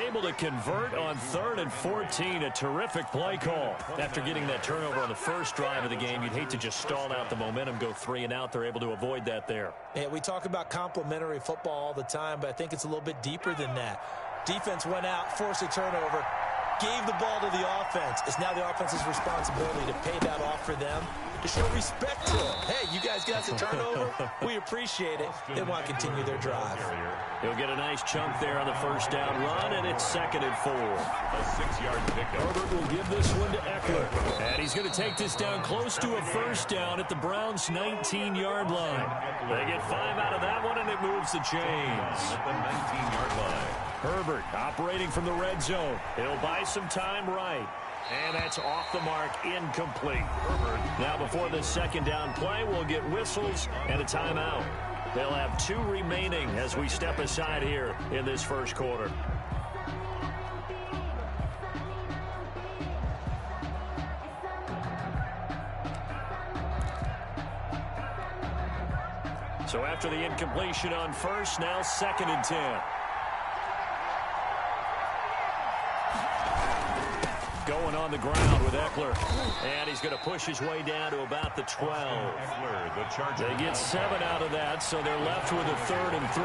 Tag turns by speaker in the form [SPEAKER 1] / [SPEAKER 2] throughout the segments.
[SPEAKER 1] able to convert on 3rd and 14. A terrific play call. After getting that turnover on the first drive of the game, you'd hate to just stall out the momentum, go 3 and out. They're able to avoid that there.
[SPEAKER 2] Yeah, we talk about complementary football all the time, but I think it's a little bit deeper than that. Defense went out, forced a turnover, gave the ball to the offense. It's now the offense's responsibility to pay that off for them, to show respect to them. Hey, you guys got the turnover. We appreciate it. They want to continue their drive.
[SPEAKER 1] He'll get a nice chunk there on the first down run, and it's 2nd and 4.
[SPEAKER 3] A 6-yard pickup.
[SPEAKER 1] Herbert will give this one to Eckler. And he's going to take this down close to a first down at the Browns' 19-yard line. They get 5 out of that one, and it moves the chains.
[SPEAKER 3] At the 19-yard line.
[SPEAKER 1] Herbert operating from the red zone. He'll buy some time right. And that's off the mark, incomplete. Herbert. Now before the second down play, we'll get whistles and a timeout. They'll have 2 remaining as we step aside here in this first quarter. So after the incompletion on first, now 2nd and 10. Going on the ground with Eckler. And he's going to push his way down to about the 12.
[SPEAKER 3] Eckler, the Charger.
[SPEAKER 1] They get 7 out of that, so they're left with a 3rd and 3.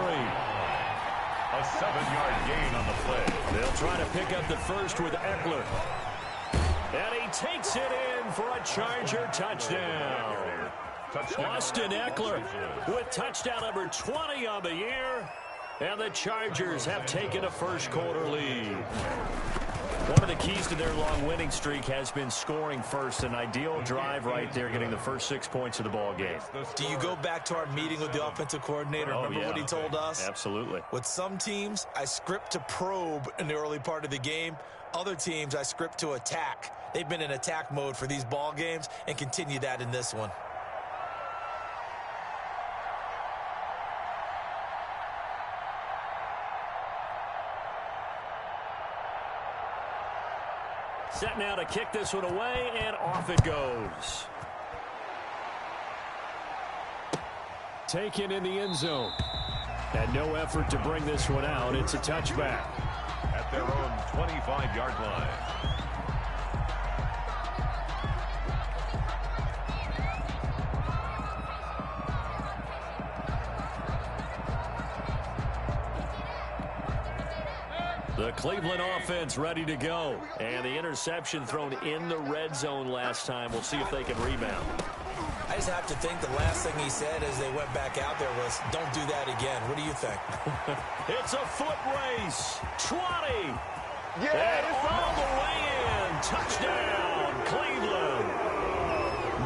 [SPEAKER 3] A 7-yard gain on the play.
[SPEAKER 1] They'll try to pick up the first with Eckler. And he takes it in for a Charger touchdown. Austin Eckler with touchdown number 20 on the year. And the Chargers have taken a first quarter lead. One of the keys to their long winning streak has been scoring first. An ideal drive right there, getting the first 6 points of the ball game.
[SPEAKER 2] Do you go back to our meeting with the offensive coordinator? Remember what he told us?
[SPEAKER 1] Absolutely.
[SPEAKER 2] With some teams, I script to probe in the early part of the game. Other teams, I script to attack. They've been in attack mode for these ball games and continue that in this one.
[SPEAKER 1] Set now to kick this one away, and off it goes. Taken in the end zone. And no effort to bring this one out. It's a touchback.
[SPEAKER 3] At their own 25-yard line.
[SPEAKER 1] The Cleveland offense ready to go. And the interception thrown in the red zone last time. We'll see if they can rebound.
[SPEAKER 2] I just have to think the last thing he said as they went back out there was, don't do that again. What do you think?
[SPEAKER 1] It's a foot race. 20.
[SPEAKER 3] Yeah,
[SPEAKER 1] and all the way in. Touchdown, Cleveland.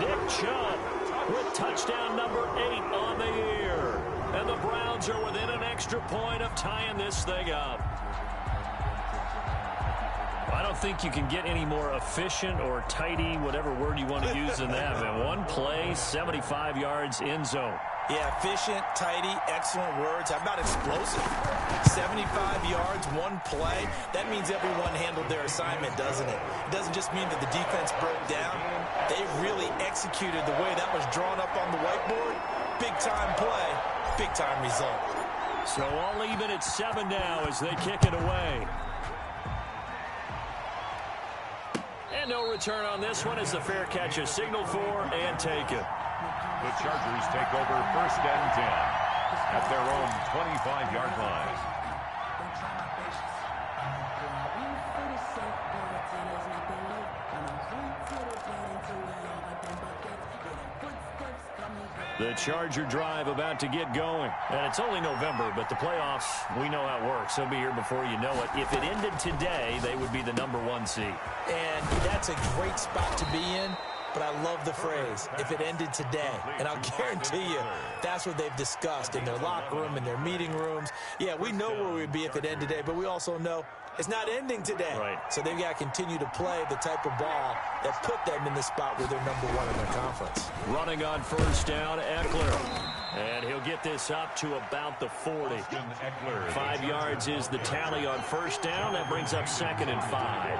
[SPEAKER 1] Nick Chubb with touchdown number 8 on the year. And the Browns are within an extra point of tying this thing up. I don't think you can get any more efficient or tidy, whatever word you want to use in that, man. One play, 75 yards, end zone.
[SPEAKER 2] Yeah, efficient, tidy, excellent words. How about explosive? 75 yards, one play. That means everyone handled their assignment, doesn't it? It doesn't just mean that the defense broke down. They really executed the way that was drawn up on the whiteboard. Big-time play, big-time result.
[SPEAKER 1] So all even at 7 now as they kick it away. And no return on this one as the fair catch is signaled for and taken.
[SPEAKER 3] The Chargers take over 1st and 10 at their own 25-yard line.
[SPEAKER 1] The Charger drive about to get going. And it's only November, but the playoffs, we know how it works. They'll be here before you know it. If it ended today, they would be the number 1 seed.
[SPEAKER 2] And that's a great spot to be in. But I love the phrase, if it ended today. And I'll guarantee you, that's what they've discussed in their locker room, in their meeting rooms. Yeah, we know where we'd be if it ended today, but we also know it's not ending today.
[SPEAKER 1] Right.
[SPEAKER 2] So they've got to continue to play the type of ball that put them in the spot where they're number 1 in their conference.
[SPEAKER 1] Running on first down, Eckler. And he'll get this up to about the 40. 5 yards is the tally on first down. That brings up 2nd and 5.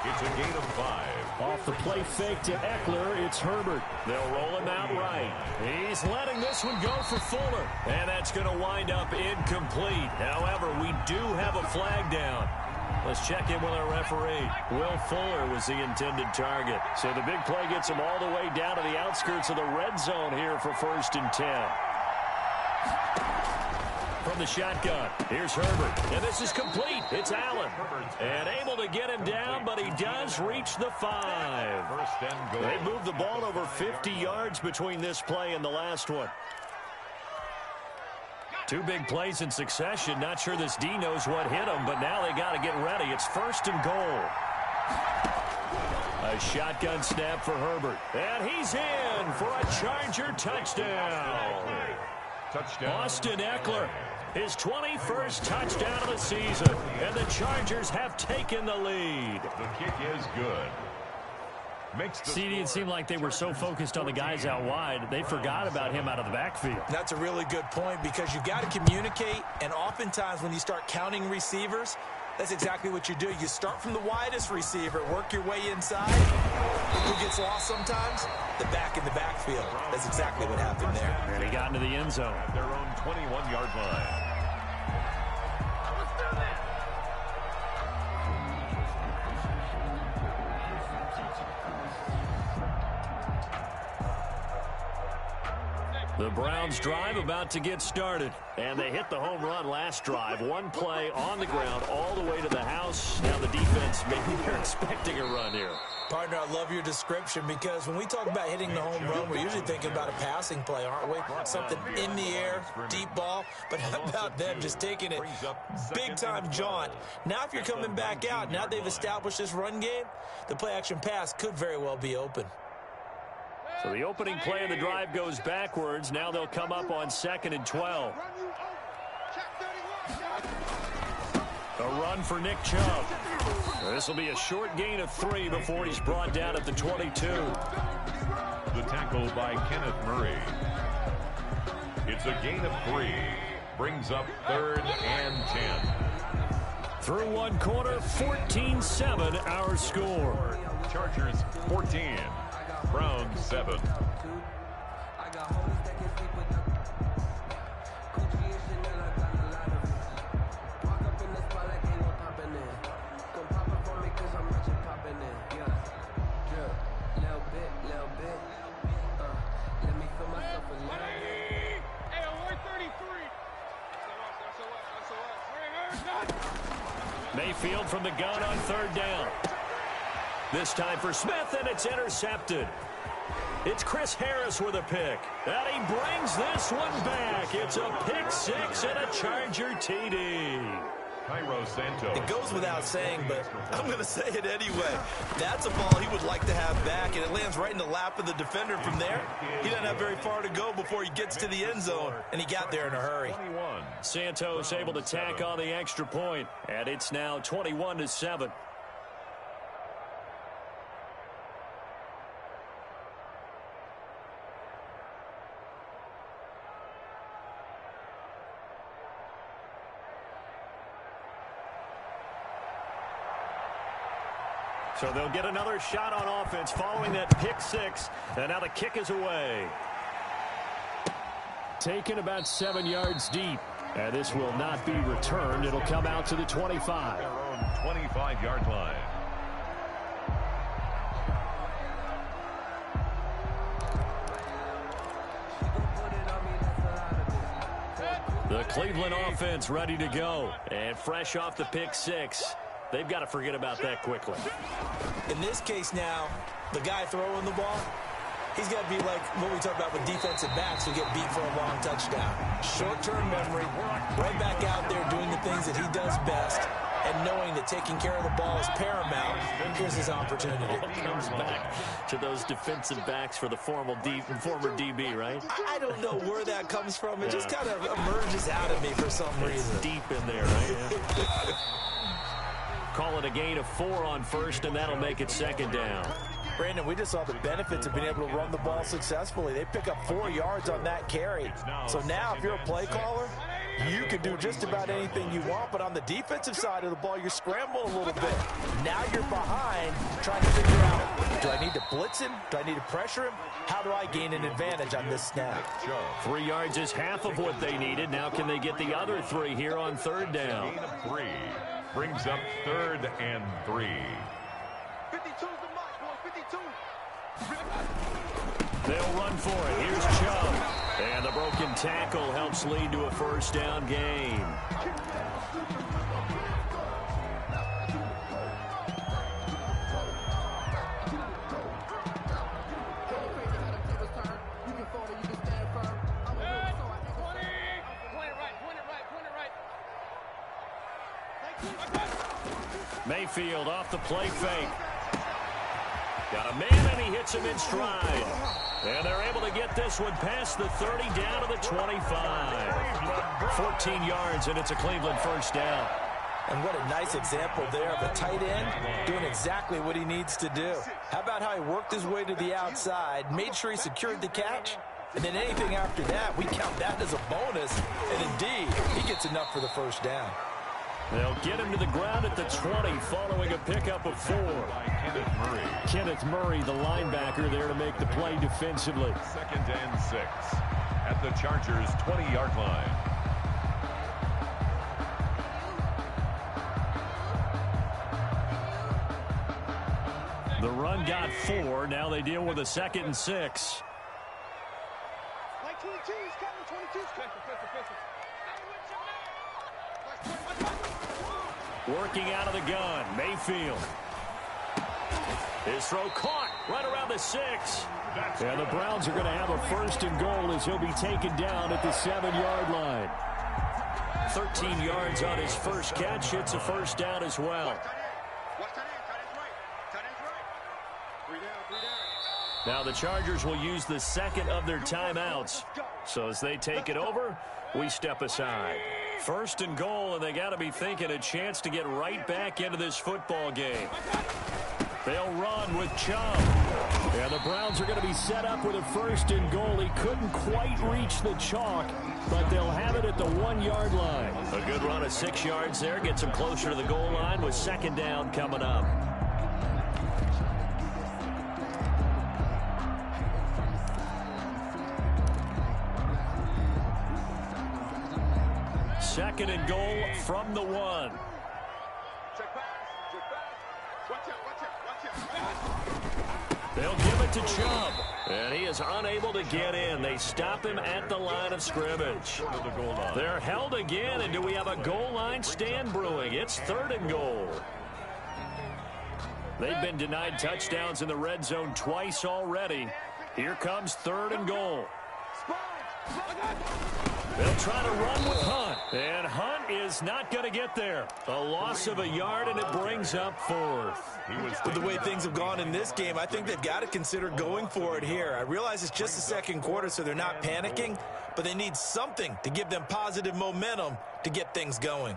[SPEAKER 3] It's a gain of 5.
[SPEAKER 1] Off the play fake to Eckler, it's Herbert. They'll roll him out right. He's letting this one go for Fuller. And that's going to wind up incomplete. However, we do have a flag down. Let's check in with our referee. Will Fuller was the intended target. So the big play gets him all the way down to the outskirts of the red zone here for 1st and 10. From the shotgun, here's Herbert. And this is complete. It's Allen. And able to get him down, but he does reach the 5. They moved the ball over 50 yards between this play and the last one. 2 big plays in succession. Not sure this D knows what hit him, but now they got to get ready. It's 1st and goal. A shotgun snap for Herbert. And he's in for a Charger touchdown. Austin Eckler, his 21st touchdown of the season. And the Chargers have taken the lead.
[SPEAKER 3] The kick is good.
[SPEAKER 1] CD, it seemed like they were so focused on the guys out wide, they forgot about him out of the backfield.
[SPEAKER 2] That's a really good point because you've got to communicate, and oftentimes when you start counting receivers, that's exactly what you do. You start from the widest receiver, work your way inside. Who gets lost sometimes? The back in the backfield. That's exactly what happened there.
[SPEAKER 1] And he got into the end zone.
[SPEAKER 3] At their own 21-yard line.
[SPEAKER 1] The Browns drive about to get started. And they hit the home run last drive. 1 play on the ground all the way to the house. Now the defense, maybe they're expecting a run here.
[SPEAKER 2] Partner, I love your description because when we talk about hitting the home run, we're usually thinking about a passing play, aren't we? Something in the air, deep ball. But how about them just taking it big-time jaunt? Now if you're coming back out, now they've established this run game, the play-action pass could very well be open.
[SPEAKER 1] So the opening play of the drive goes backwards. Now they'll come up on 2nd and 12. A run for Nick Chubb. This will be a short gain of 3 before he's brought down at the 22.
[SPEAKER 3] The tackle by Kenneth Murray. It's a gain of 3. Brings up 3rd and 10.
[SPEAKER 1] Through 1 quarter, 14-7 our score.
[SPEAKER 3] Chargers 14. Browns 7.
[SPEAKER 1] Mayfield from the gun on 3rd down. This time for Smith, and it's intercepted. It's Chris Harris with a pick. And he brings this one back. It's a pick 6 and a Charger TD.
[SPEAKER 3] Santos.
[SPEAKER 2] It goes without saying, but I'm going to say it anyway. That's a ball he would like to have back, and it lands right in the lap of the defender from there. He doesn't have very far to go before he gets to the end zone, and he got there in a hurry.
[SPEAKER 1] Santos able to tack on the extra point, and it's now 21-7. So they'll get another shot on offense following that pick 6. And now the kick is away. Taken about 7 yards deep. And this will not be returned. It'll come out to the 25.
[SPEAKER 3] Their own 25-yard line.
[SPEAKER 1] The Cleveland offense ready to go. And fresh off the pick 6. They've got to forget about that quickly.
[SPEAKER 2] In this case now, the guy throwing the ball, he's got to be like what we talk about with defensive backs who get beat for a long touchdown. Short-term memory, right back out there doing the things that he does best, and knowing that taking care of the ball is paramount. Here's his opportunity.
[SPEAKER 1] It comes back to those defensive backs for the former DB, right?
[SPEAKER 2] I don't know where that comes from. It just kind of emerges out of me for some reason.
[SPEAKER 1] It's deep in there, right? Yeah. Call it a gain of 4 on 1st, and that'll make it 2nd down.
[SPEAKER 2] Brandon, we just saw the benefits of being able to run the ball successfully. They pick up 4 yards on that carry. So now if you're a play caller, You can do just about anything you want, but on the defensive side of the ball, you're scrambling a little bit. Now you're behind, trying to figure out, do I need to blitz him? Do I need to pressure him? How do I gain an advantage on this snap?
[SPEAKER 1] 3 yards is half of what they needed. Now can they get the other 3 here on third down?
[SPEAKER 3] Gain of 3 brings up 3rd and 3.
[SPEAKER 4] 52's the mark, boy, 52.
[SPEAKER 1] They'll run for it. Here's Chubb. And the broken tackle helps lead to a first down gain. Mayfield off the play fake. Got a man, and he hits him in stride. And they're able to get this one past the 30 down to the 25. 14 yards, and it's a Cleveland first down.
[SPEAKER 2] And what a nice example there of a tight end doing exactly what he needs to do. How about how he worked his way to the outside, made sure he secured the catch, and then anything after that, we count that as a bonus. And indeed, he gets enough for the first down.
[SPEAKER 1] They'll get him to the ground at the 20 following a pickup of 4.
[SPEAKER 3] Kenneth Murray.
[SPEAKER 1] Kenneth Murray, the linebacker, there to make the play defensively.
[SPEAKER 3] 2nd and 6 at the Chargers' 20-yard line.
[SPEAKER 1] The run got 4. Now they deal with a 2nd and 6.
[SPEAKER 4] Like 22's coming, 22's coming.
[SPEAKER 1] Working out of the gun, Mayfield. His throw caught right around the 6. And the Browns are going to have a 1st and goal as he'll be taken down at the 7-yard line. 13 yards on his first catch. It's a first down as well. Now the Chargers will use the 2nd of their timeouts. So as they take it over, we step aside. 1st and goal, and they got to be thinking a chance to get right back into this football game. They'll run with Chubb. And the Browns are going to be set up with a 1st and goal. He couldn't quite reach the chalk, but they'll have it at the 1-yard line. A good run of 6 yards there. Gets them closer to the goal line with 2nd down coming up. Second and goal from the 1. They'll give it to Chubb. And he is unable to get in. They stop him at the line of scrimmage. They're held again, and do we have a goal line stand brewing? It's 3rd and goal. They've been denied touchdowns in the red zone twice already. Here comes 3rd and goal. They'll try to run with Hunt. And Hunt is not going to get there. A loss of a yard, and it brings up 4th.
[SPEAKER 2] With the way things have gone in this game, I think they've got to consider going for it here. I realize it's just the 2nd quarter, so they're not panicking, but they need something to give them positive momentum to get things going.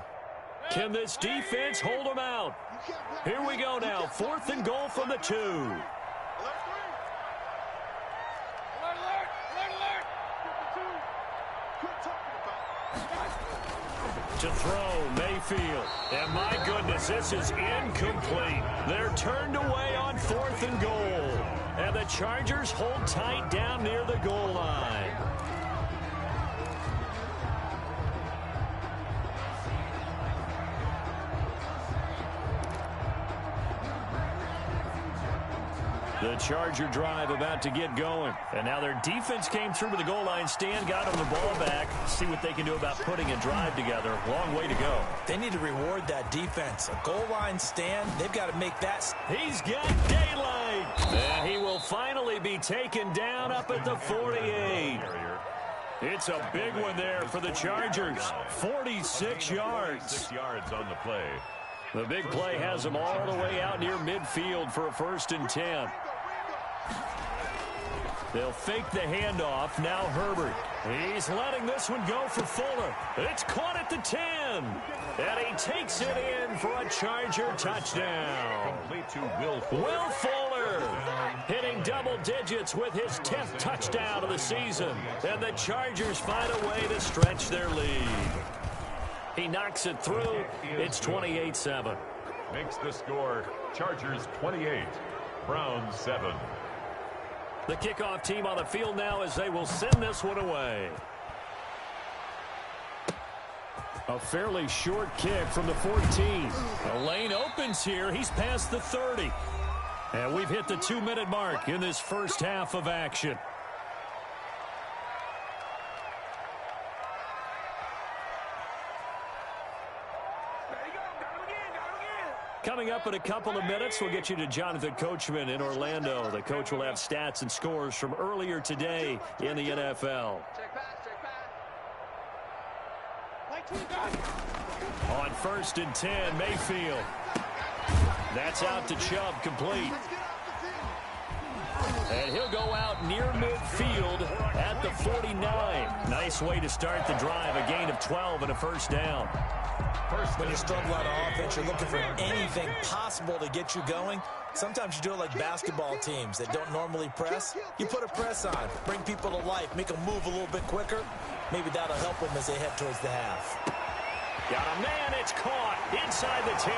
[SPEAKER 1] Can this defense hold them out? Here we go now. 4th and goal from the 2. To throw, Mayfield. And my goodness, this is incomplete. They're turned away on 4th and goal. And the Chargers hold tight down near the goal line. The Charger drive about to get going. And now their defense came through to the goal line stand, got them the ball back. See what they can do about putting a drive together. Long way to go.
[SPEAKER 2] They need to reward that defense. A goal line stand, they've got to make that.
[SPEAKER 1] He's got daylight. And he will finally be taken down up at the 48. It's a big one there for the Chargers. 46 yards.
[SPEAKER 3] 6 yards on the play.
[SPEAKER 1] The big play has them all the way out near midfield for a 1st and 10. They'll fake the handoff. Now Herbert. He's letting this one go for Fuller. It's caught at the 10. And he takes it in for a Charger touchdown.
[SPEAKER 3] Complete to Will Fuller.
[SPEAKER 1] Will Fuller Eckler hitting double digits with his 10th touchdown of the season. And the Chargers find a way to stretch their lead. He knocks it through. It's 28-7.
[SPEAKER 3] Makes the score Chargers 28, Browns 7.
[SPEAKER 1] The kickoff team on the field now as they will send this one away. A fairly short kick from the 14. The lane opens here. He's past the 30. And we've hit the 2-minute mark in this first half of action. Coming up in a couple of minutes, we'll get you to Jonathan Coachman in Orlando. The coach will have stats and scores from earlier today in the NFL. On 1st and 10, Mayfield. That's out to Chubb, complete. And he'll go out near midfield at the 49. Nice way to start the drive, a gain of 12 and a first down.
[SPEAKER 2] When you struggle out of offense, you're looking for anything possible to get you going. Sometimes you do it like basketball teams that don't normally press. You put a press on, bring people to life, make them move a little bit quicker. Maybe that'll help them as they head towards the half.
[SPEAKER 1] Got a man, it's caught inside the 10.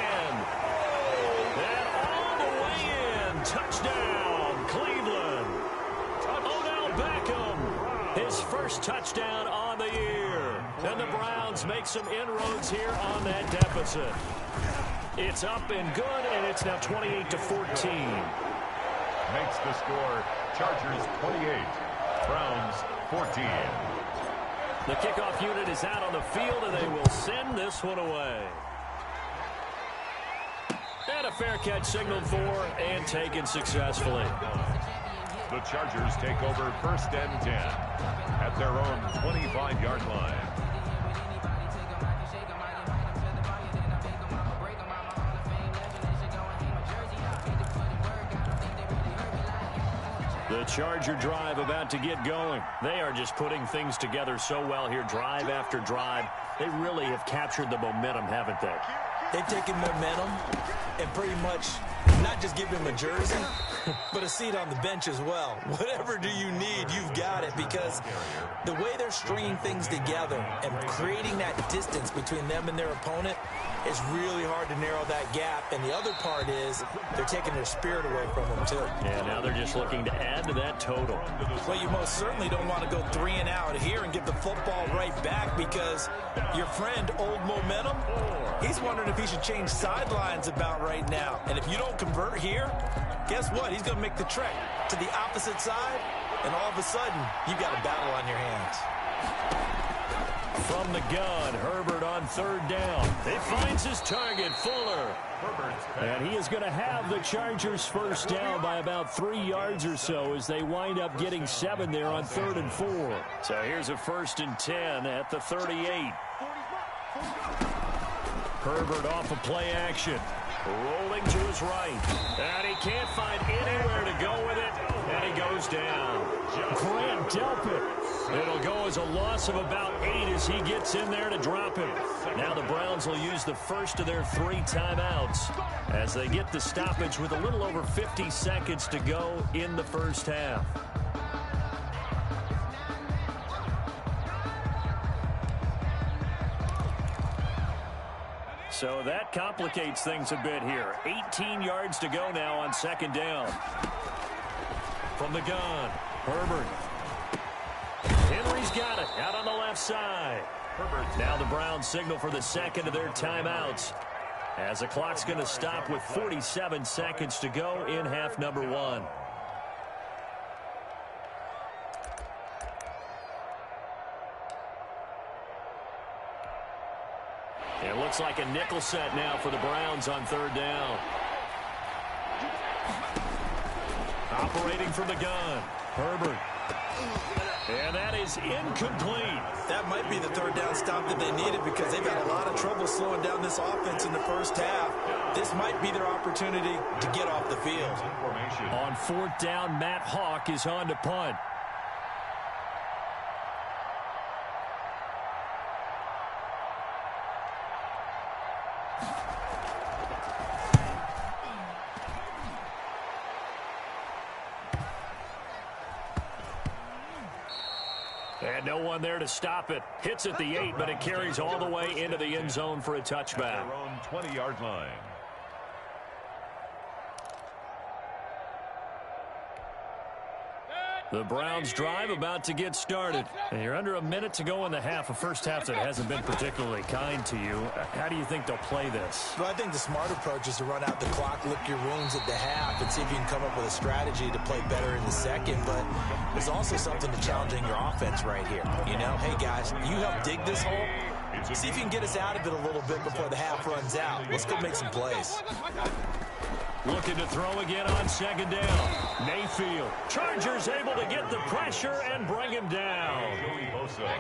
[SPEAKER 1] And all the way in. Touchdown, Cleveland. Odell Beckham, his first touchdown on the year. And the Browns make some inroads here on that deficit. It's up and good, and it's now 28-14.
[SPEAKER 3] Makes the score Chargers 28, Browns 14.
[SPEAKER 1] The kickoff unit is out on the field, and they will send this one away. And a fair catch signaled for and taken successfully.
[SPEAKER 3] The Chargers take over 1st and 10 at their own 25-yard line.
[SPEAKER 1] The Charger drive about to get going. They are just putting things together so well here, drive after drive. They really have captured the momentum, haven't they?
[SPEAKER 2] They've taken momentum and pretty much not just give him a jersey, but a seat on the bench as well. Whatever do you need, you've got it, because the way they're stringing things together and creating that distance between them and their opponent is really hard to narrow that gap. And the other part is they're taking their spirit away from them, too.
[SPEAKER 1] Yeah, now they're just looking to add to that total.
[SPEAKER 2] Well, you most certainly don't want to go 3 and out here and give the football right back, because your friend, Old Momentum, he's wondering if he should change sidelines about right now. And if you don't convert here, guess what? He's going to make the trek to the opposite side, and all of a sudden, you've got a battle on your hands.
[SPEAKER 1] From the gun, Herbert on 3rd down. He finds his target, Fuller. And he is going to have the Chargers first down by about 3 yards or so as they wind up getting 7 there on 3rd and 4. So here's a 1st and 10 at the 38. Herbert off of play action. Rolling to his right. And he can't find anywhere to go with it. And he goes down. Grant Delpit. It'll go as a loss of about 8 as he gets in there to drop him. Now the Browns will use the first of their 3 timeouts as they get the stoppage with a little over 50 seconds to go in the first half. So that complicates things a bit here. 18 yards to go now on 2nd down. From the gun, Herbert. Henry's got it out on the left side. Now the Browns signal for the 2nd of their timeouts as the clock's going to stop with 47 seconds to go in half number 1. It looks like a nickel set now for the Browns on 3rd down. Operating from the gun, Herbert. And that is incomplete.
[SPEAKER 2] That might be the 3rd down stop that they needed, because they've had a lot of trouble slowing down this offense in the first half. This might be their opportunity to get off the field.
[SPEAKER 1] On 4th down, Matt Hawk is on to punt. And no one there to stop it. Hits at the 8, but it carries all the way into the end zone for a touchback.
[SPEAKER 3] At their own 20-yard line.
[SPEAKER 1] The Browns drive about to get started. And you're under a minute to go in the half, a first half that hasn't been particularly kind to you. How do you think they'll play this?
[SPEAKER 2] Well, I think the smart approach is to run out the clock, lick your wounds at the half, and see if you can come up with a strategy to play better in the second. But there's also something to challenging your offense right here. You know, hey, guys, you help dig this hole. See if you can get us out of it a little bit before the half runs out. Let's go make some plays.
[SPEAKER 1] Looking to throw again on second down. Mayfield. Chargers able to get the pressure and bring him down.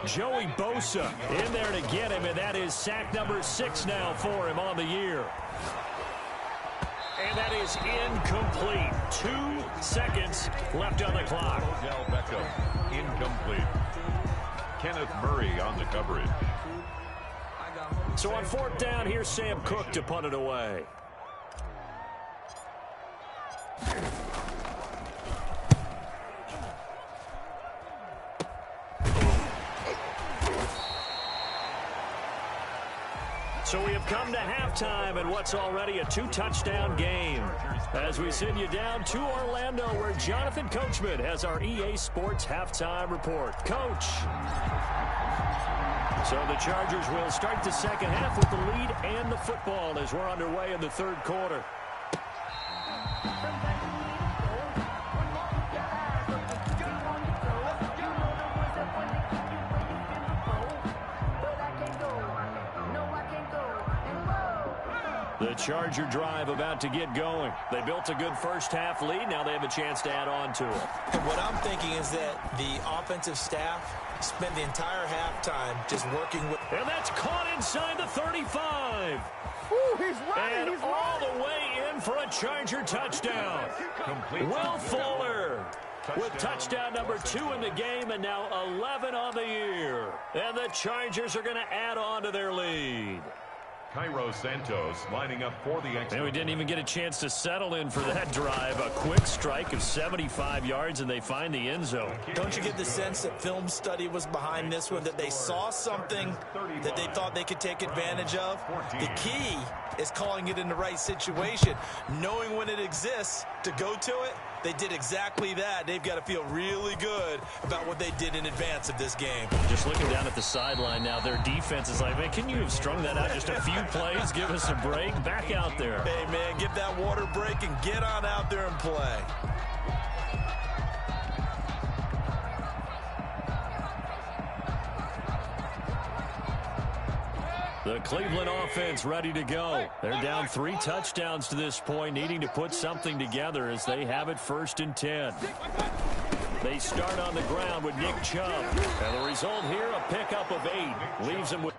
[SPEAKER 1] Joey Bosa in there to get him, and that is sack number 6 now for him on the year. And that is incomplete. 2 seconds left on the clock.
[SPEAKER 3] Odell Beckham, incomplete. Kenneth Murray on the coverage.
[SPEAKER 1] So on 4th down, here's Sam Cook to punt it away. So we have come to halftime in what's already a 2-touchdown game. As we send you down to Orlando, where Jonathan Coachman has our EA Sports halftime report. Coach. So the Chargers will start the second half with the lead and the football as we're underway in the 3rd quarter. The Charger drive about to get going. They built a good first-half lead. Now they have a chance to add on to it.
[SPEAKER 2] And what I'm thinking is that the offensive staff spent the entire halftime just working with...
[SPEAKER 1] And that's caught inside the 35.
[SPEAKER 4] Ooh, he's running,
[SPEAKER 1] and all the way in for a Charger touchdown. Will Fuller with touchdown number 2 in the game, and now 11 on the year. And the Chargers are going to add on to their lead.
[SPEAKER 3] Cairo Santos lining up for the extra.
[SPEAKER 1] And we didn't even get a chance to settle in for that drive. A quick strike of 75 yards, and they find the end zone.
[SPEAKER 2] Don't you get the sense that film study was behind this one, that they saw something that they thought they could take advantage of? The key is calling it in the right situation, knowing when it exists to go to it. They did exactly that. They've got to feel really good about what they did in advance of this game.
[SPEAKER 1] Just looking down at the sideline now, their defense is like, man, can you have strung that out just a few plays? Give us a break. Back out there.
[SPEAKER 2] Hey, man, give that water break and get on out there and play.
[SPEAKER 1] The Cleveland offense ready to go. They're down 3 touchdowns to this point, needing to put something together as they have it 1st and 10. They start on the ground with Nick Chubb. And the result here, a pickup of 8. Leaves them with...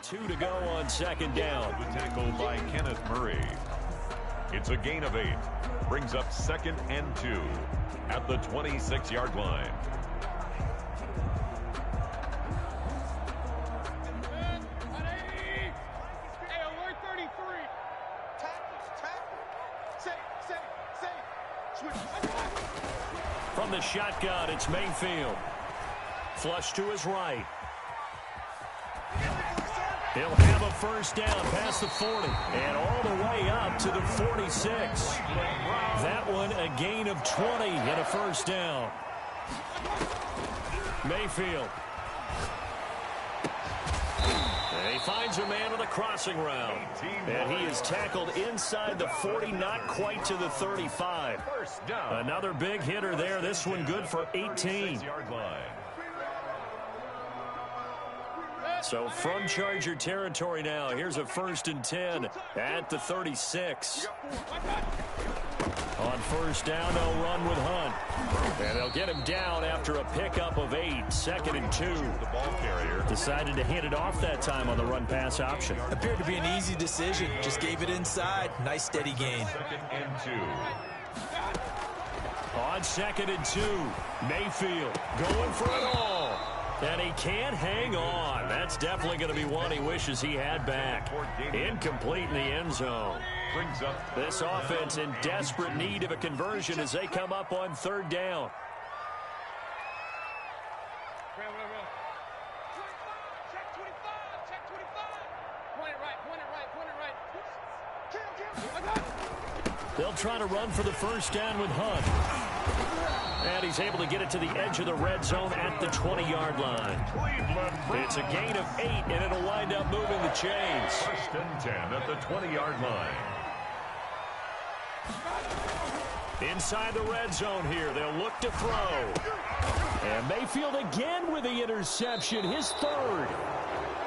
[SPEAKER 1] Two to go on 2nd down.
[SPEAKER 3] The tackle by Kenneth Murray. It's a gain of 8. Brings up 2nd and 2 at the 26-yard line.
[SPEAKER 4] Hey, alert 33. Tackle. Switch.
[SPEAKER 1] From the shotgun, it's Mayfield. Flush to his right. He'll have a 1st down past the 40 and all the way up to the 46. That one a gain of 20 and a 1st down. Mayfield. And he finds a man on the crossing route. And he is tackled inside the 40, not quite to the 35. Another big hitter there. This one good for 18. So from Charger territory now, here's a 1st and 10 at the 36. On 1st down, they'll run with Hunt. And they'll get him down after a pickup of 8. 2nd and 2.
[SPEAKER 3] The ball carrier
[SPEAKER 1] Decided to hand it off that time on the run-pass option.
[SPEAKER 2] Appeared to be an easy decision. Just gave it inside. Nice steady gain.
[SPEAKER 3] 2nd and 2.
[SPEAKER 1] On 2nd and 2, Mayfield going for it all. And he can't hang on. That's definitely going to be one he wishes he had back. Incomplete in the end zone.
[SPEAKER 3] Brings up
[SPEAKER 1] This offense in desperate need of a conversion as they come up on 3rd down.
[SPEAKER 4] Check 25. Check 25. Point it right.
[SPEAKER 1] They'll try to run for the 1st down with Hunt. And he's able to get it to the edge of the red zone at the 20-yard line. It's a gain of 8, and it'll wind up moving the chains.
[SPEAKER 3] 1st and 10 at the 20-yard line.
[SPEAKER 1] Inside the red zone here, they'll look to throw. And Mayfield again with the interception, his 3rd.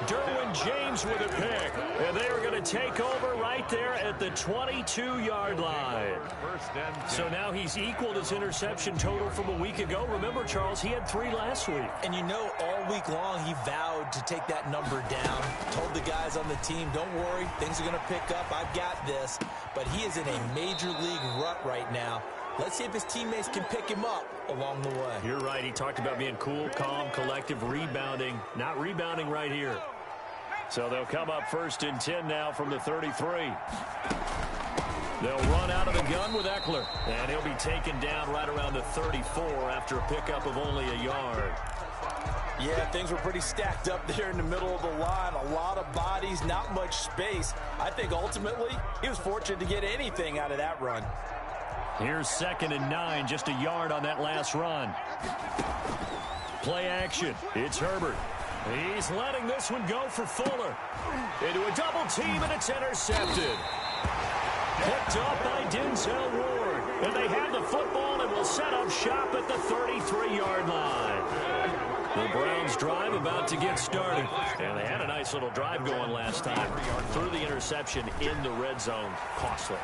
[SPEAKER 1] Derwin James with a pick. And they are going to take over right there at the 22-yard line.
[SPEAKER 3] 1st and 10.
[SPEAKER 1] So now he's equaled his interception total from a week ago. Remember, Charles, he had 3 last week.
[SPEAKER 2] And you know, all week long, he vowed to take that number down. Told the guys on the team, don't worry, things are going to pick up. I've got this. But he is in a major league rut right now. Let's see if his teammates can pick him up along the way.
[SPEAKER 1] You're right. He talked about being cool, calm, collective, rebounding. Not rebounding right here. So they'll come up 1st and 10 now from the 33. They'll run out of the gun with Eckler. And he'll be taken down right around the 34 after a pickup of only a yard.
[SPEAKER 2] Yeah, things were pretty stacked up there in the middle of the line. A lot of bodies, not much space. I think ultimately he was fortunate to get anything out of that run.
[SPEAKER 1] Here's 2nd and 9, just a yard on that last run. Play action. It's Herbert. He's letting this one go for Fuller. Into a double team, and it's intercepted. Picked up by Denzel Ward. And they have the football and will set up shop at the 33-yard line. The Browns drive about to get started. And they had a nice little drive going last time. Threw the interception in the red zone. Costly.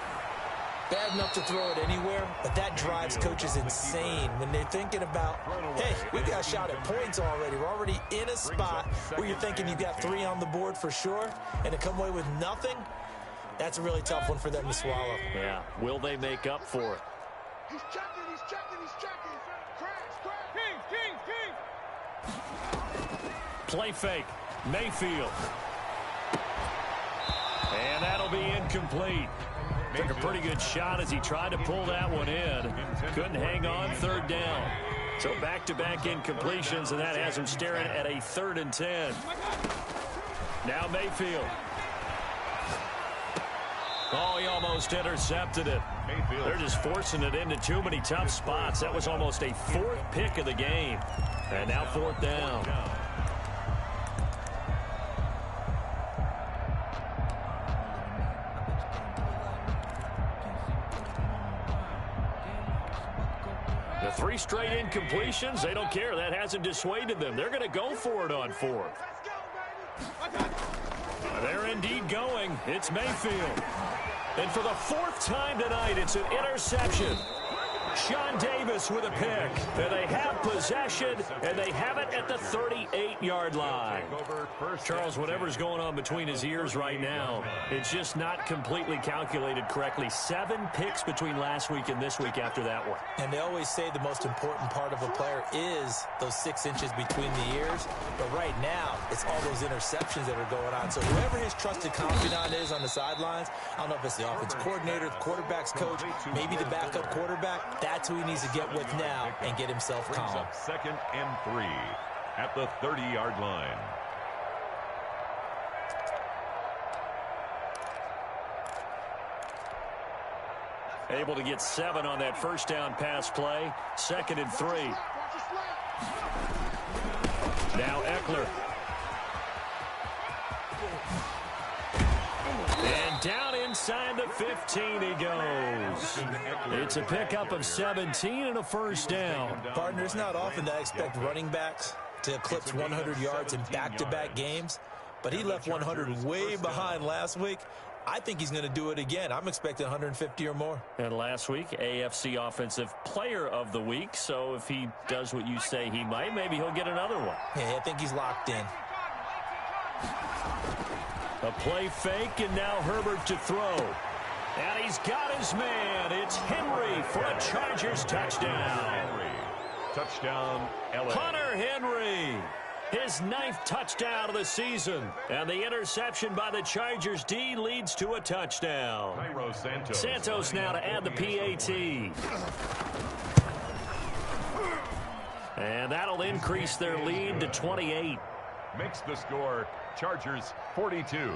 [SPEAKER 2] Bad enough to throw it anywhere, but that drives coaches insane when they're thinking about, hey, we got a shot at points already. We're already in a spot where you're thinking you've got 3 on the board for sure, and to come away with nothing, that's a really tough one for them to swallow.
[SPEAKER 1] Yeah. Will they make up for it?
[SPEAKER 4] He's checking. Crash. King.
[SPEAKER 1] Play fake. Mayfield. And that'll be incomplete. Took a pretty good shot as he tried to pull that one in. Couldn't hang on 3rd down. So back-to-back incompletions, and that has him staring at a 3rd and 10. Now Mayfield. Oh, he almost intercepted it. They're just forcing it into too many tough spots. That was almost a 4th pick of the game. And now 4th down. The 3 straight incompletions, they don't care. That hasn't dissuaded them. They're going to go for it on 4th. They're indeed going. It's Mayfield. And for the 4th time tonight, it's an interception. Sean Davis with a pick. And they have possession, and they have it at the 38-yard line. Charles, whatever's going on between his ears right now, it's just not completely calculated correctly. 7 picks between last week and this week after that one.
[SPEAKER 2] And they always say the most important part of a player is those 6 inches between the ears. But right now, it's all those interceptions that are going on. So whoever his trusted confidant is on the sidelines, I don't know if it's the offense coordinator, the quarterback's coach, maybe the backup quarterback, that's who he needs to get with now and get himself calm.
[SPEAKER 3] 2nd and 3 at the 30-yard line.
[SPEAKER 1] Able to get 7 on that 1st down pass play. 2nd and 3. Now Eckler. And down inside the 15 he goes. It's a pickup of 17 and a 1st down.
[SPEAKER 2] Partner, it's not often that I expect running backs to eclipse 100 yards in back-to-back games, but he left 100 way behind last week. I think he's going to do it again. I'm expecting 150 or more.
[SPEAKER 1] And last week, AFC Offensive Player of the Week. So if he does what you say he might, maybe he'll get another one.
[SPEAKER 2] Yeah, I think he's locked in.
[SPEAKER 1] A play fake, and now Herbert to throw. And he's got his man. It's Henry for a Chargers touchdown.
[SPEAKER 3] Henry. Touchdown, LA.
[SPEAKER 1] Hunter Henry. His 9th touchdown of the season. And the interception by the Chargers D leads to a touchdown. Santos now to add the PAT. And that'll increase their lead to 28.
[SPEAKER 3] Makes the score Chargers 42,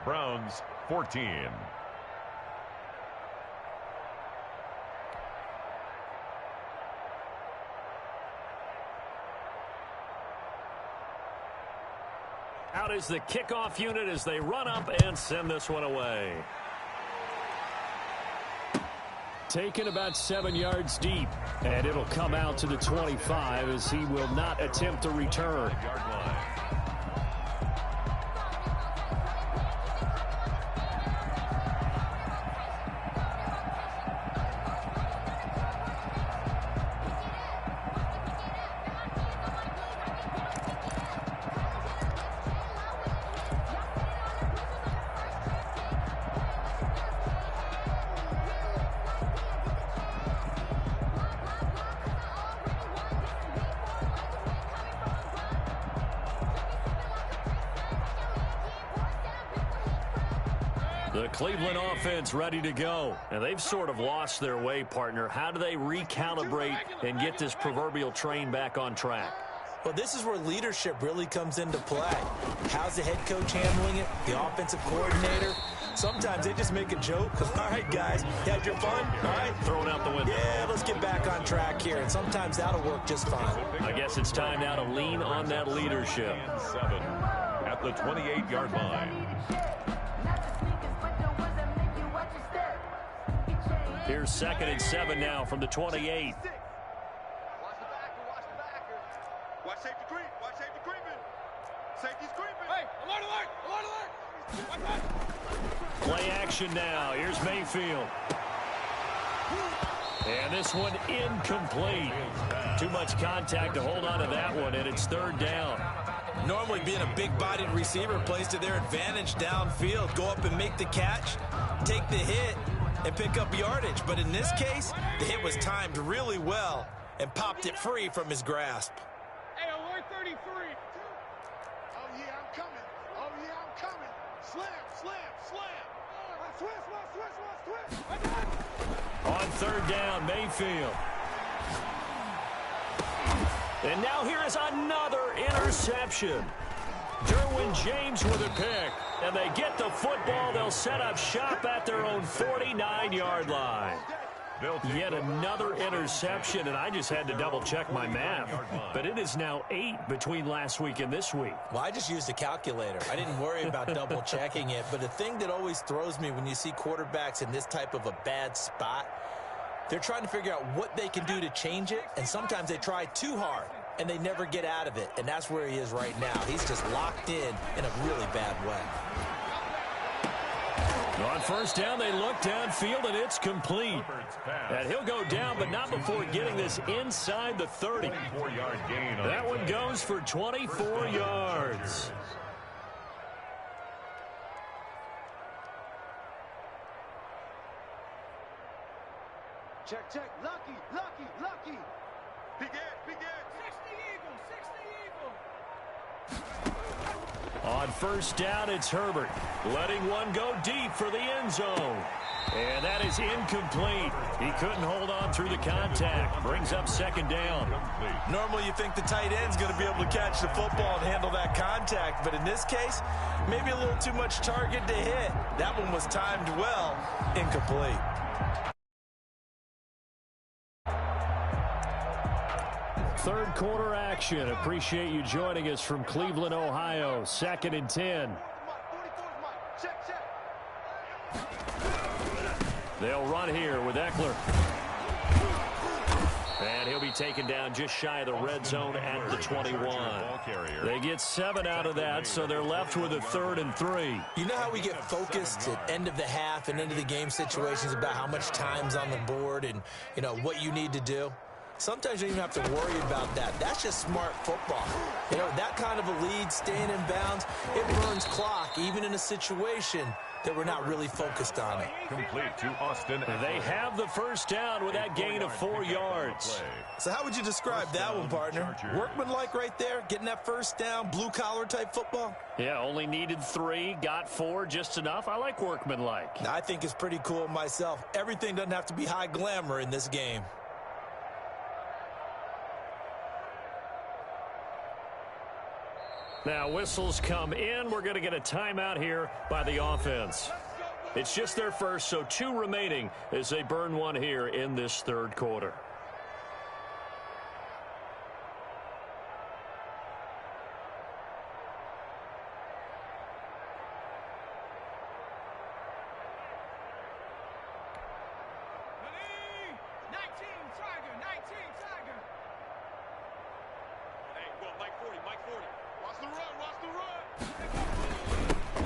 [SPEAKER 3] Browns 14.
[SPEAKER 1] Out is the kickoff unit as they run up and send this one away. Taken about 7 yards deep, and it'll come out to the 25 as he will not attempt to return. The Cleveland offense ready to go. And they've sort of lost their way, partner. How do they recalibrate and get this proverbial train back on track?
[SPEAKER 2] Well, this is where leadership really comes into play. How's the head coach handling it? The offensive coordinator? Sometimes they just make a joke because, all right, guys, you had your fun? All right.
[SPEAKER 1] Throw it out the window.
[SPEAKER 2] Yeah, let's get back on track here. And sometimes that'll work just fine.
[SPEAKER 1] I guess it's time now to lean on that leadership.
[SPEAKER 3] 7 at the 28-yard line.
[SPEAKER 1] Here's 2nd and 7 now from the 28.
[SPEAKER 4] Watch the backer, watch the backer. Watch safety creep, watch safety creeping. Safety's creeping. Hey, alert, alert, alert, alert. Watch that.
[SPEAKER 1] Play action now. Here's Mayfield. And this one incomplete. Too much contact to hold on to that one, and it's 3rd down.
[SPEAKER 2] Normally being a big-bodied receiver plays to their advantage downfield. Go up and make the catch, take the hit, and pick up yardage. But in this case, the hit was timed really well and popped it free from his grasp.
[SPEAKER 4] Hey, alert 33. Oh, yeah, I'm coming. Oh, yeah, I'm coming. Slam, slam, slam. Switch.
[SPEAKER 1] On 3rd down, Mayfield. And now here is another interception. Derwin James with a pick. And they get the football. They'll set up shop at their own 49-yard line. Yet another interception, and I just had to double-check my math. But it is now 8 between last week and this week.
[SPEAKER 2] Well, I just used a calculator. I didn't worry about double-checking it. But the thing that always throws me when you see quarterbacks in this type of a bad spot, they're trying to figure out what they can do to change it, and sometimes they try too hard, and they never get out of it. And that's where he is right now. He's just locked in a really bad way.
[SPEAKER 1] On 1st down, they look downfield, and it's complete. And he'll go down, but not before getting this inside the 30. That one goes for 24 yards.
[SPEAKER 4] Check. Lucky. Big Ed. 60 Eagle.
[SPEAKER 1] On 1st down, it's Herbert. Letting one go deep for the end zone. And that is incomplete. He couldn't hold on through the contact. Brings up 2nd down.
[SPEAKER 2] Normally you think the tight end's going to be able to catch the football and handle that contact. But in this case, maybe a little too much target to hit. That one was timed well. Incomplete.
[SPEAKER 1] Third quarter action. Appreciate you joining us from Cleveland, Ohio. 2nd and 10. They'll run here with Eckler. And he'll be taken down just shy of the red zone at the 21. They get 7 out of that, so they're left with a 3rd and 3.
[SPEAKER 2] You know how we get focused at end of the half and end of the game situations about how much time's on the board and, you know, what you need to do? Sometimes you don't even have to worry about that. That's just smart football. You know, that kind of a lead, staying in bounds, it burns clock, even in a situation that we're not really focused on it.
[SPEAKER 3] Complete to Austin.
[SPEAKER 1] They have the first down with that gain of 4 yards.
[SPEAKER 2] So how would you describe that one, partner? Workmanlike right there, getting that first down, blue-collar type football?
[SPEAKER 1] Yeah, only needed 3, got 4, just enough. I like workmanlike.
[SPEAKER 2] I think it's pretty cool myself. Everything doesn't have to be high glamour in this game.
[SPEAKER 1] Now, whistles come in. We're going to get a timeout here by the offense. It's just their first, so 2 remaining as they burn 1 here in this 3rd quarter.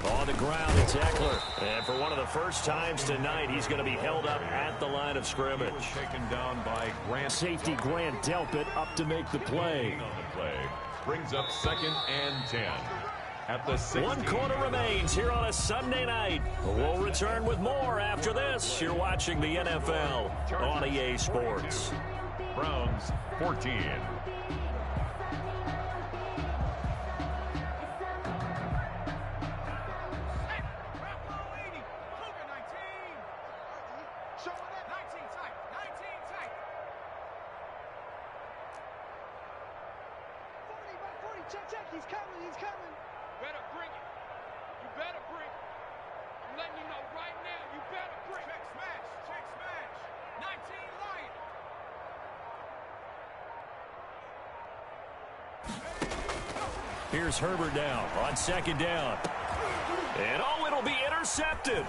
[SPEAKER 1] On the ground, it's Eckler. And for one of the first times tonight, he's going to be held up at the line of scrimmage.
[SPEAKER 3] Taken down by Grant.
[SPEAKER 1] Safety Grant Delpit up to make the play.
[SPEAKER 3] Brings up 2nd and 10. At the 16.
[SPEAKER 1] 1 quarter remains here on a Sunday night. We'll return with more after this. You're watching the NFL on EA Sports.
[SPEAKER 3] Browns 14.
[SPEAKER 4] Check, he's coming. Better bring it. You better bring it. I'm letting you know right now, you better bring it. Check smash. 19 Lion.
[SPEAKER 1] Here's Herbert down on 2nd down. And it'll be intercepted.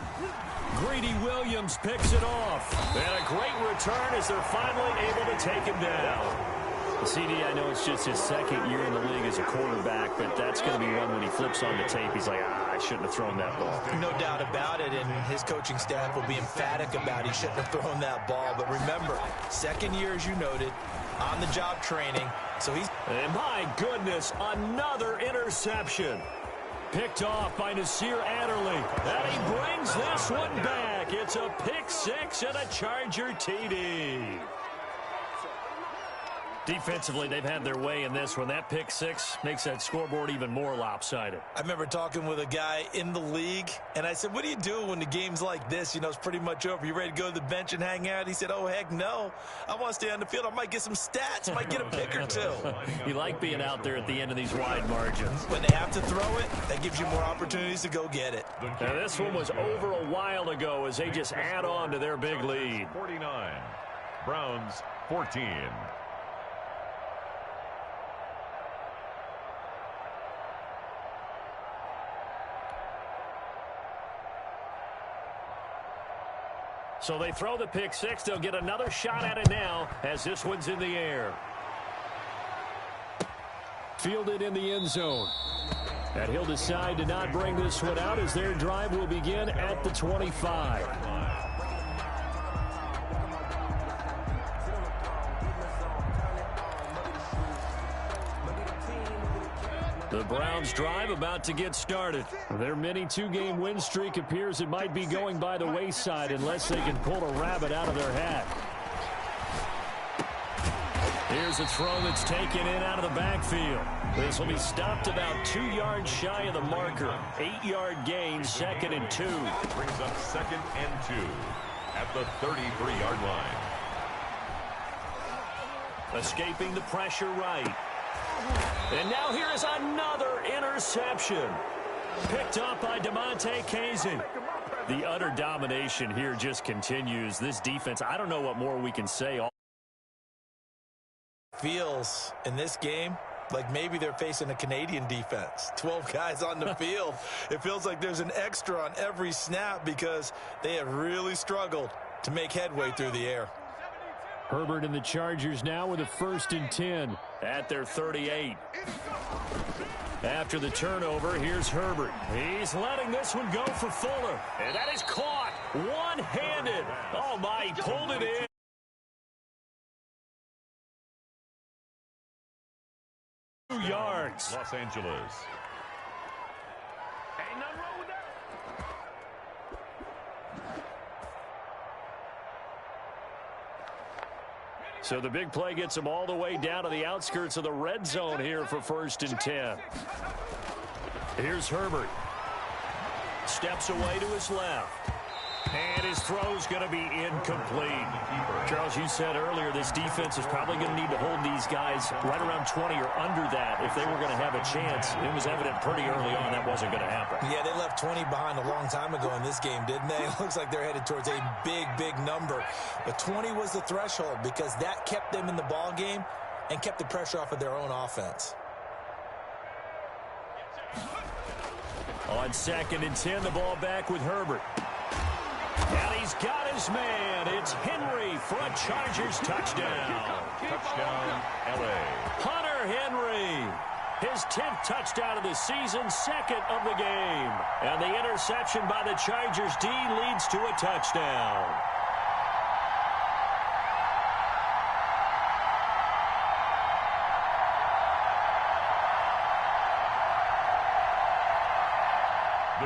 [SPEAKER 1] Greedy Williams picks it off. And a great return as they're finally able to take him down. CD, I know it's just his 2nd year in the league as a quarterback, but that's going to be one when he flips on the tape. He's like, I shouldn't have thrown that ball.
[SPEAKER 2] No doubt about it, and his coaching staff will be emphatic about he shouldn't have thrown that ball. But remember, 2nd year, as you noted, on-the-job training. So he's...
[SPEAKER 1] And my goodness, another interception. Picked off by Nasir Adderley. And he brings this one back. It's a pick 6 and a Charger TD. Defensively, they've had their way in this one. That pick 6 makes that scoreboard even more lopsided.
[SPEAKER 2] I remember talking with a guy in the league, and I said, what do you do when the game's like this? You know, it's pretty much over. You ready to go to the bench and hang out? He said, oh, heck no. I want to stay on the field. I might get some stats. I might get a pick or 2.
[SPEAKER 1] You like being out there at the end of these wide margins.
[SPEAKER 2] When they have to throw it, that gives you more opportunities to go get it.
[SPEAKER 1] Now, this one was over a while ago as they just add on to their big lead.
[SPEAKER 3] 49. Browns 14.
[SPEAKER 1] So they throw the pick 6. They'll get another shot at it now as this one's in the air. Fielded in the end zone. And he'll decide to not bring this one out as their drive will begin at the 25. The Browns drive about to get started. Their mini 2-game win streak appears it might be going by the wayside unless they can pull a rabbit out of their hat. Here's a throw that's taken in out of the backfield. This will be stopped about 2 yards shy of the marker. 8-yard gain, 2nd and 2.
[SPEAKER 3] Brings up 2nd and 2 at the 33-yard line.
[SPEAKER 1] Escaping the pressure right. And now here is another interception. Picked up by DeMonte Kazin. The utter domination here just continues. This defense, I don't know what more we can say.
[SPEAKER 2] Feels in this game like maybe they're facing a Canadian defense. 12 guys on the field. It feels like there's an extra on every snap because they have really struggled to make headway through the air.
[SPEAKER 1] Herbert and the Chargers now with a 1st and 10 at their 38. After the turnover, here's Herbert. He's letting this one go for Fuller. And that is caught one-handed. Oh, my, he pulled it in. Yards.
[SPEAKER 3] Los Angeles.
[SPEAKER 4] Ain't nothing wrong with that.
[SPEAKER 1] So the big play gets him all the way down to the outskirts of the red zone here for 1st and 10. Here's Herbert. Steps away to his left. And his throw's going to be incomplete. Charles, you said earlier this defense is probably going to need to hold these guys right around 20 or under that if they were going to have a chance. It was evident pretty early on that wasn't going to happen.
[SPEAKER 2] Yeah, they left 20 behind a long time ago in this game, didn't they? It looks like they're headed towards a big, big number. But 20 was the threshold because that kept them in the ball game and kept the pressure off of their own offense.
[SPEAKER 1] On 2nd and 10, the ball back with Herbert. And he's got his man. It's Henry for a Chargers touchdown.
[SPEAKER 3] Touchdown, L.A.
[SPEAKER 1] Hunter Henry. His 10th touchdown of the season, 2nd of the game. And the interception by the Chargers D leads to a touchdown.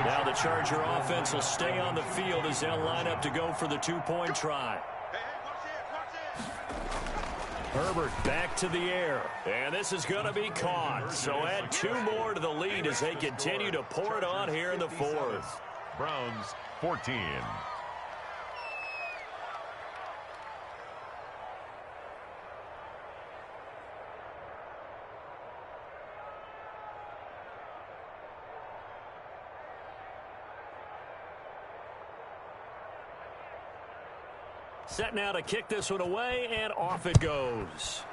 [SPEAKER 1] Now the Charger offense will stay on the field as they'll line up to go for the 2-point try. Herbert back to the air. And this is going to be caught. So add 2 more to the lead as they continue to pour it on here in the 4th.
[SPEAKER 3] Browns 14.
[SPEAKER 1] Set now to kick this one away, and off it goes.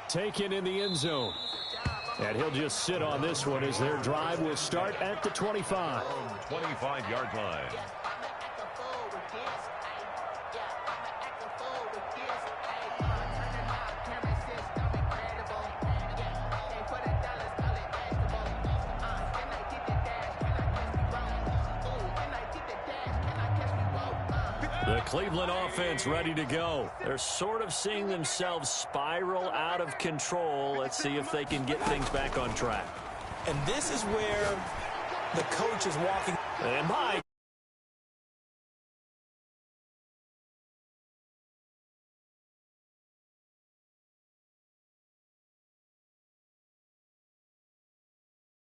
[SPEAKER 1] Taken in the end zone. And he'll just sit on this one as their drive will start at the 25.
[SPEAKER 3] 25-yard line.
[SPEAKER 1] The Cleveland offense ready to go. They're sort of seeing themselves spiral out of control. Let's see if they can get things back on track.
[SPEAKER 2] And this is where the coach is walking.
[SPEAKER 1] And Mike.